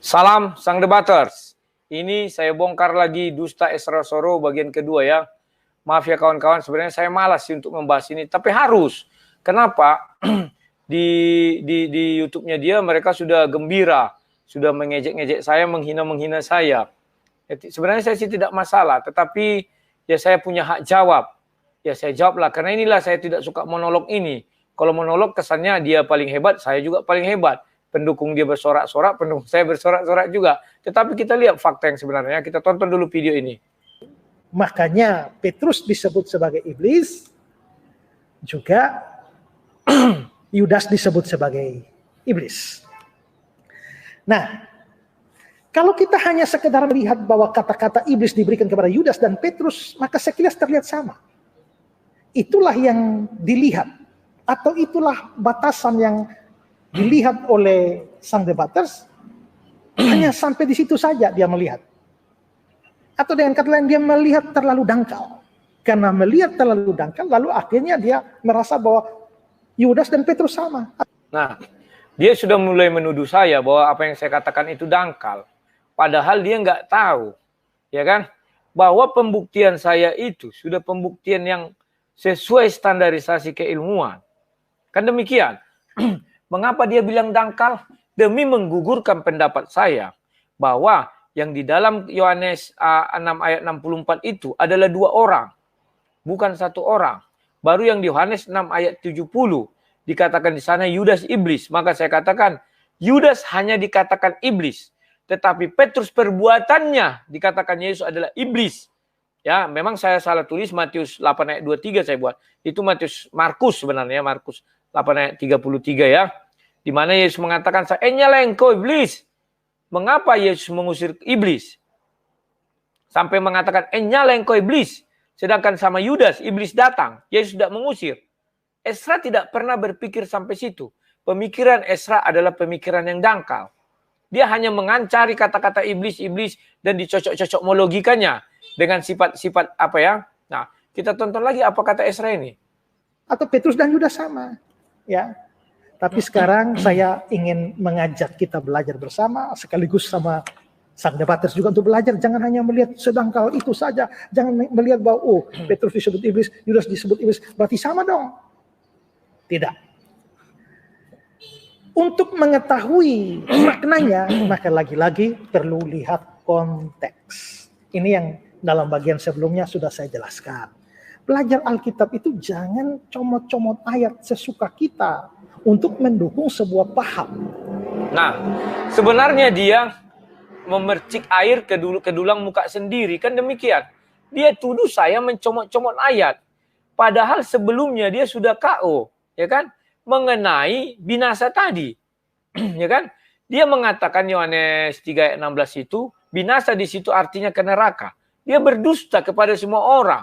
Salam Sang Debaters. Ini saya bongkar lagi dusta Esra Soro bagian kedua ya. Maaf ya kawan-kawan, sebenarnya saya malas sih untuk membahas ini, tapi harus. Kenapa? di YouTube-nya dia mereka sudah gembira, sudah mengejek-ngejek saya, menghina-menghina saya. Sebenarnya saya sih tidak masalah, tetapi ya saya punya hak jawab. Ya saya jawablah, karena inilah saya tidak suka monolog ini. Kalau monolog kesannya dia paling hebat, saya juga paling hebat. Pendukung dia bersorak-sorak, pendukung saya bersorak-sorak juga. Tetapi kita lihat fakta yang sebenarnya. Kita tonton dulu video ini. Makanya Petrus disebut sebagai iblis, juga Yudas disebut sebagai iblis. Nah, kalau kita hanya sekedar melihat bahwa kata-kata iblis diberikan kepada Yudas dan Petrus, maka sekilas terlihat sama. Itulah yang dilihat, atau itulah batasan yang dilihat oleh sang debaters. Hanya sampai di situ saja dia melihat. Atau dengan kata lain, dia melihat terlalu dangkal. Karena melihat terlalu dangkal, lalu akhirnya dia merasa bahwa Yudas dan Petrus sama. Nah, dia sudah mulai menuduh saya bahwa apa yang saya katakan itu dangkal. Padahal dia nggak tahu, ya kan? Bahwa pembuktian saya itu sudah pembuktian yang sesuai standarisasi keilmuan. Kan demikian. Mengapa dia bilang dangkal? Demi menggugurkan pendapat saya bahwa yang di dalam Yohanes 6 ayat 64 itu adalah 2 orang, bukan 1 orang. Baru yang di Yohanes 6 ayat 70 dikatakan di sana Yudas iblis. Maka saya katakan Yudas hanya dikatakan iblis, tetapi Petrus perbuatannya dikatakan Yesus adalah iblis. Ya, memang saya salah tulis Matius 8 ayat 23 saya buat. Itu Markus sebenarnya, Markus 8 ayat 33 ya. Di mana Yesus mengatakan, "Enyalah engkau iblis." Mengapa Yesus mengusir iblis? Sampai mengatakan, "Enyalah engkau iblis." Sedangkan sama Yudas, iblis datang. Yesus tidak mengusir. Esra tidak pernah berpikir sampai situ. Pemikiran Esra adalah pemikiran yang dangkal. Dia hanya mengancari kata-kata iblis-iblis dan dicocok-cocok logikanya dengan sifat-sifat apa ya. Nah, kita tonton lagi apa kata Esra ini. Atau Petrus dan Yudas sama. Ya. Tapi sekarang saya ingin mengajak kita belajar bersama, sekaligus sama sang debaters juga untuk belajar. Jangan hanya melihat sedangkal itu saja. Jangan melihat bahwa Petrus disebut iblis, Yudas disebut iblis, berarti sama dong. Tidak. Untuk mengetahui maknanya, maka lagi-lagi perlu lihat konteks. Ini yang dalam bagian sebelumnya sudah saya jelaskan. Belajar Alkitab itu jangan comot-comot ayat sesuka kita untuk mendukung sebuah paham. Nah, sebenarnya dia memercik air ke dulang muka sendiri, kan demikian. Dia tuduh saya mencomot-comot ayat. Padahal sebelumnya dia sudah KO, ya kan? Mengenai binasa tadi. Ya kan? Dia mengatakan Yohanes 3 ayat 16 itu, binasa di situ artinya ke neraka. Dia berdusta kepada semua orang.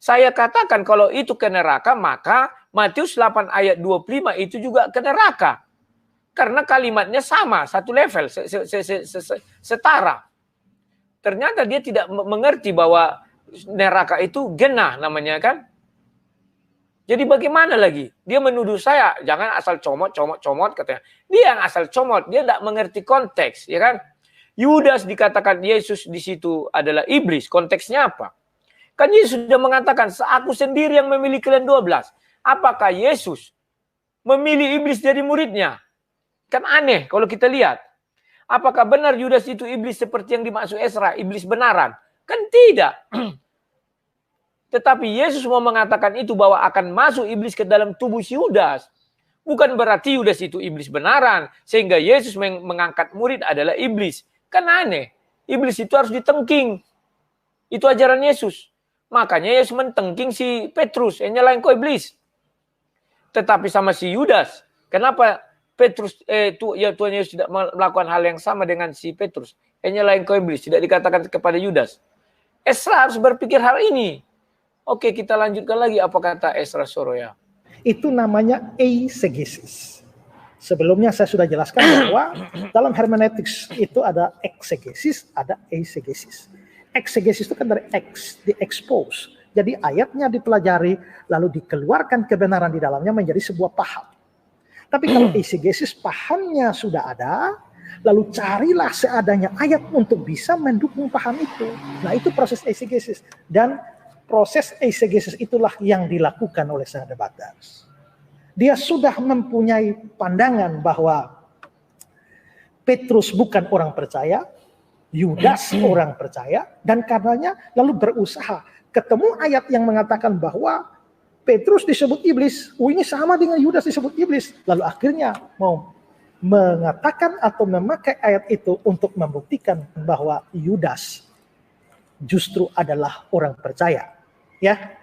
Saya katakan kalau itu ke neraka, maka Matius 8 ayat 25 itu juga ke neraka. Karena kalimatnya sama, satu level, setara. Ternyata dia tidak mengerti bahwa neraka itu genah namanya kan. Jadi bagaimana lagi? Dia menuduh saya, jangan asal comot katanya. Dia yang asal comot, dia tidak mengerti konteks, ya kan? Yudas dikatakan Yesus di situ adalah iblis, konteksnya apa? Kan Yesus sudah mengatakan, aku sendiri yang memilih kalian 12. Apakah Yesus memilih iblis jadi muridnya? Kan aneh kalau kita lihat. Apakah benar Yudas itu iblis seperti yang dimaksud Esra, iblis benaran? Kan tidak. Tetapi Yesus mau mengatakan itu bahwa akan masuk iblis ke dalam tubuh si Yudas. Bukan berarti Yudas itu iblis benaran. Sehingga Yesus mengangkat murid adalah iblis. Kan aneh. Iblis itu harus ditengking. Itu ajaran Yesus. Makanya Yesus mentengking si Petrus. Enyalah engkau iblis. Tetapi sama si Yudas. Kenapa Petrus, Tuhan Yesus tidak melakukan hal yang sama dengan si Petrus? Enyalah engkau iblis. Tidak dikatakan kepada Yudas. Esra harus berpikir hal ini. Oke, kita lanjutkan lagi apa kata Esra Soroya. Itu namanya eisegesis. Sebelumnya saya sudah jelaskan bahwa dalam hermeneutiks itu ada eksegesis, ada eisegesis. Eksegesis itu kan dari di-expose. Jadi ayatnya dipelajari, lalu dikeluarkan kebenaran di dalamnya menjadi sebuah paham. Tapi kalau eisegesis, pahamnya sudah ada, Lalu carilah seadanya ayat untuk bisa mendukung paham itu. Nah, itu proses eisegesis. Dan proses eisegesis itulah yang dilakukan oleh sang debater. Dia sudah mempunyai pandangan bahwa Petrus bukan orang percaya, Yudas orang percaya, dan karenanya lalu berusaha. Ketemu ayat yang mengatakan bahwa Petrus disebut iblis, ini sama dengan Yudas disebut iblis. Lalu akhirnya mau mengatakan atau memakai ayat itu untuk membuktikan bahwa Yudas justru adalah orang percaya. Ya.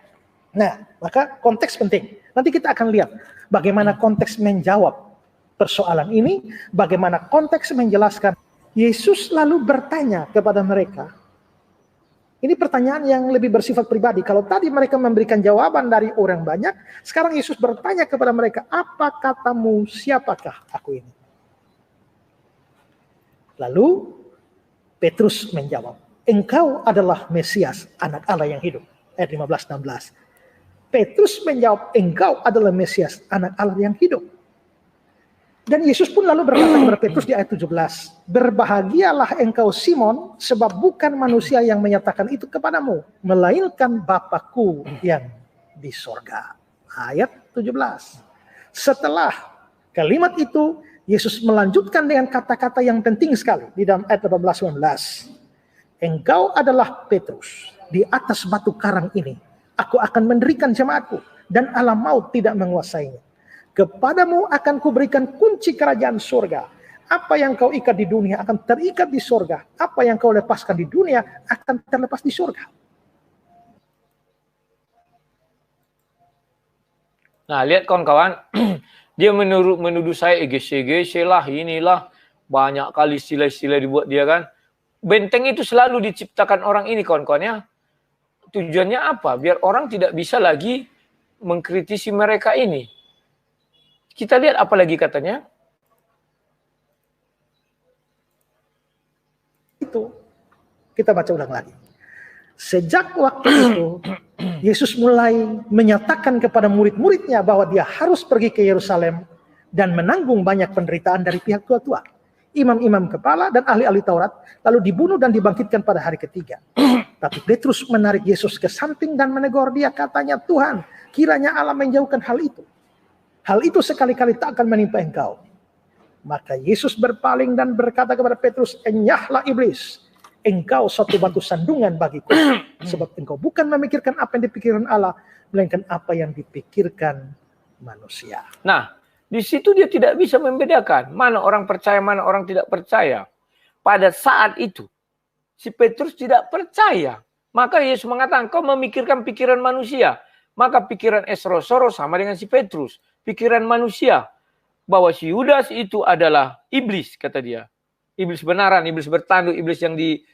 Nah, maka konteks penting. Nanti kita akan lihat bagaimana konteks menjawab persoalan ini, bagaimana konteks menjelaskan. Yesus lalu bertanya kepada mereka. Ini pertanyaan yang lebih bersifat pribadi. Kalau tadi mereka memberikan jawaban dari orang banyak, sekarang Yesus bertanya kepada mereka, apa katamu, siapakah aku ini? Lalu Petrus menjawab, engkau adalah Mesias, anak Allah yang hidup. Ayat 15-16. Petrus menjawab, engkau adalah Mesias, anak Allah yang hidup. Dan Yesus pun lalu berkata kepada Petrus di ayat 17, berbahagialah engkau Simon, sebab bukan manusia yang menyatakan itu kepadamu, melainkan Bapakku yang di sorga. Ayat 17. Setelah kalimat itu, Yesus melanjutkan dengan kata-kata yang penting sekali di dalam ayat 18-19. Engkau adalah Petrus, di atas batu karang ini, aku akan mendirikan jemaatku, dan alam maut tidak menguasainya. Kepadamu akan kuberikan kunci kerajaan surga. Apa yang kau ikat di dunia akan terikat di surga. Apa yang kau lepaskan di dunia akan terlepas di surga. Nah, lihat kawan-kawan. Dia menuduh saya EGC lah, inilah. Banyak kali istilah-istilah dibuat dia kan. Benteng itu selalu diciptakan orang ini kawan-kawan ya. Tujuannya apa? Biar orang tidak bisa lagi mengkritisi mereka ini. Kita lihat apa lagi katanya. Itu kita baca ulang lagi. Sejak waktu itu Yesus mulai menyatakan kepada murid-muridnya bahwa dia harus pergi ke Yerusalem dan menanggung banyak penderitaan dari pihak tua-tua, imam-imam kepala dan ahli-ahli Taurat, lalu dibunuh dan dibangkitkan pada hari ketiga. Tapi Petrus menarik Yesus ke samping dan menegur dia, katanya, Tuhan, kiranya Allah menjauhkan hal itu. Hal itu sekali-kali tak akan menimpa engkau. Maka Yesus berpaling dan berkata kepada Petrus, enyahlah iblis, engkau suatu batu sandungan bagiku, sebab engkau bukan memikirkan apa yang dipikirkan Allah, melainkan apa yang dipikirkan manusia. Nah, di situ dia tidak bisa membedakan mana orang percaya, mana orang tidak percaya. Pada saat itu, si Petrus tidak percaya. Maka Yesus mengatakan, kau memikirkan pikiran manusia. Maka pikiran Esrosoro sama dengan si Petrus. Pikiran manusia. Bahwa si Yudas itu adalah iblis, kata dia. Iblis benaran, iblis bertanduk, iblis yang di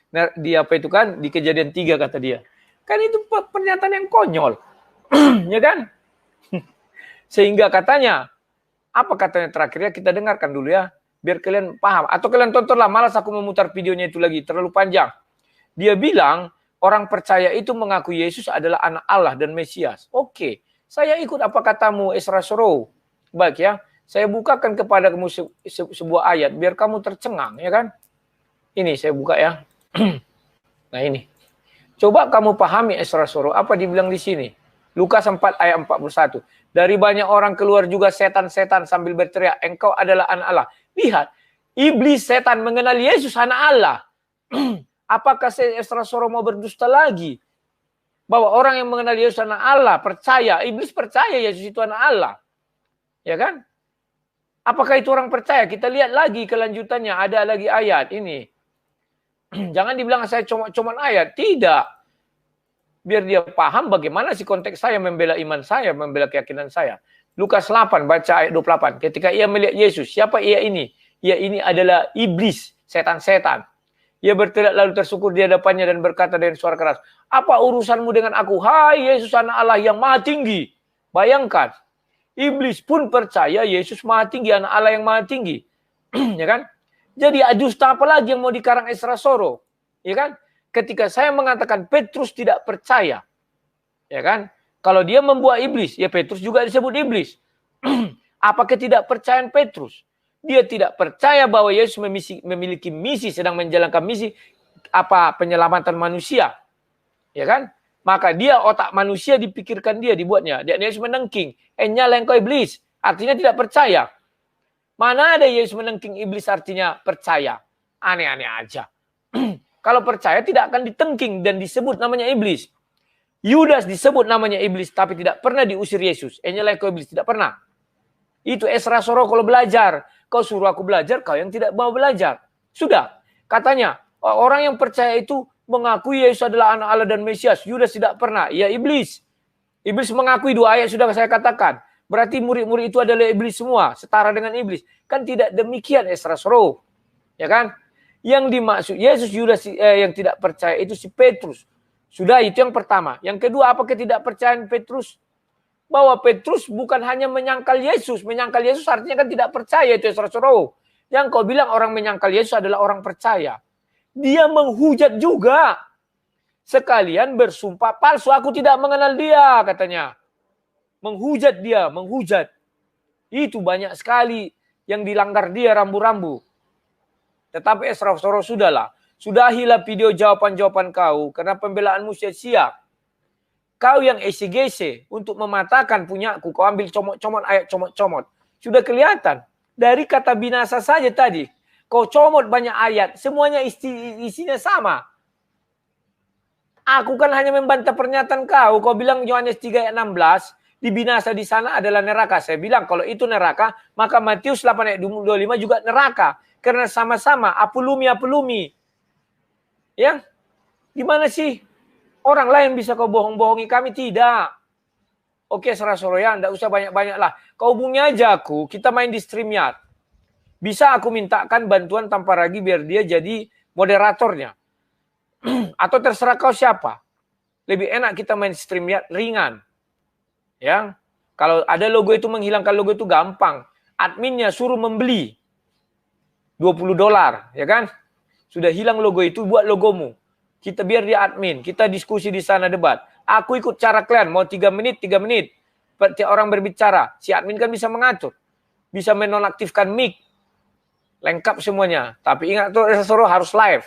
apa itu kan, di Kejadian 3 kata dia. Kan itu pernyataan yang konyol. Ya kan? Sehingga katanya, apa katanya terakhirnya kita dengarkan dulu ya. Biar kalian paham. Atau kalian tontonlah, malas aku memutar videonya itu lagi, terlalu panjang. Dia bilang, orang percaya itu mengaku Yesus adalah anak Allah dan Mesias. Oke, saya ikut apa katamu Esrasoro. Baik ya, saya bukakan kepada kamu sebuah ayat, biar kamu tercengang, ya kan? Ini saya buka ya. Nah ini. Coba kamu pahami Esrasoro, apa dibilang di sini. Lukas 4 ayat 41. Dari banyak orang keluar juga setan-setan sambil berteriak, engkau adalah anak Allah. Lihat, iblis setan mengenal Yesus anak Allah. Apakah Esrasoro mau berdusta lagi? Bahwa orang yang mengenal Yesus anak Allah, percaya, iblis percaya Yesus itu anak Allah. Ya kan? Apakah itu orang percaya? Kita lihat lagi kelanjutannya, ada lagi ayat ini. Jangan dibilang saya cuma ayat, tidak. Biar dia paham bagaimana sih konteks saya membela iman saya, membela keyakinan saya. Lukas 8, baca ayat 28. Ketika ia melihat Yesus, siapa ia ini? Ia ini adalah iblis, setan-setan. Ia berteriak lalu tersungkur di hadapannya dan berkata dengan suara keras, apa urusanmu dengan aku? Hai Yesus anak Allah yang maha tinggi. Bayangkan, iblis pun percaya Yesus maha tinggi, anak Allah yang maha tinggi. Ya kan? Jadi dusta apa lagi yang mau dikarang Esrasoro? Ya kan? Ketika saya mengatakan Petrus tidak percaya, ya kan? Kalau dia membuat iblis, ya Petrus juga disebut iblis. Apa ketidakpercayaan Petrus? Dia tidak percaya bahwa Yesus memiliki misi, sedang menjalankan misi penyelamatan manusia. Ya kan? Maka dia otak manusia dipikirkan dia, dibuatnya. Dia Yesus menengking. Nyala engkau iblis. Artinya tidak percaya. Mana ada Yesus menengking iblis artinya percaya. Aneh-aneh aja. Kalau percaya tidak akan ditengking dan disebut namanya iblis. Yudas disebut namanya iblis tapi tidak pernah diusir Yesus. Nyala engkau iblis. Tidak pernah. Itu Esra Soro kalau belajar. Kau suruh aku belajar, kau yang tidak mau belajar. Sudah. Katanya, orang yang percaya itu mengakui Yesus adalah anak Allah dan Mesias. Yudas tidak pernah. Ya iblis. Iblis mengakui, 2 ayat sudah saya katakan. Berarti murid-murid itu adalah iblis semua. Setara dengan iblis. Kan tidak demikian Esra Soro. Ya kan? Yang dimaksud Yesus Yudas yang tidak percaya itu si Petrus. Sudah, itu yang pertama. Yang kedua, apa ketidakpercayaan Petrus? Bahwa Petrus bukan hanya menyangkal Yesus. Menyangkal Yesus artinya kan tidak percaya, itu Esra Soro. Yang kau bilang orang menyangkal Yesus adalah orang percaya. Dia menghujat juga. Sekalian bersumpah palsu. Aku tidak mengenal dia, katanya. Menghujat dia, menghujat. Itu banyak sekali yang dilanggar dia rambu-rambu. Tetapi Esra Soro sudahlah. Sudahilah video jawaban-jawaban kau. Karena pembelaanmu sia-sia. Kau yang esi-gese untuk mematahkan punyaku. Kau ambil comot-comot ayat comot-comot. Sudah kelihatan. Dari kata binasa saja tadi. Kau comot banyak ayat. Semuanya isinya sama. Aku kan hanya membantah pernyataan kau. Kau bilang Yohanes 3 ayat 16. Di binasa di sana adalah neraka. Saya bilang kalau itu neraka. Maka Matius 8 ayat 25 juga neraka. Karena sama-sama apulumi. Ya. Gimana sih? Orang lain bisa kau bohong-bohongi, kami tidak. Oke, Esra Soro ya, enggak usah banyak-banyak lah. Kau hubungi aja aku, kita main di StreamYard. Bisa aku mintakan bantuan tanpa ragi biar dia jadi moderatornya. Atau terserah kau siapa. Lebih enak kita main StreamYard ringan. Ya. Kalau ada logo itu, menghilangkan logo itu gampang. Adminnya suruh membeli $20, ya kan? Sudah hilang logo itu, buat logomu. Kita biar dia admin, kita diskusi di sana debat. Aku ikut cara kalian, mau 3 menit, 3 menit. Tiap orang berbicara, si admin kan bisa mengatur. Bisa menonaktifkan mic. Lengkap semuanya. Tapi ingat tuh, Esra Soro harus live.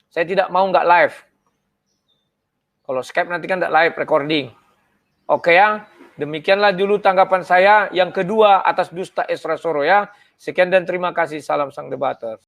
Saya tidak mau nggak live. Kalau Skype nanti kan nggak live recording. Oke ya, demikianlah dulu tanggapan saya. Yang kedua atas dusta Esra Soro ya. Sekian dan terima kasih. Salam sang debater.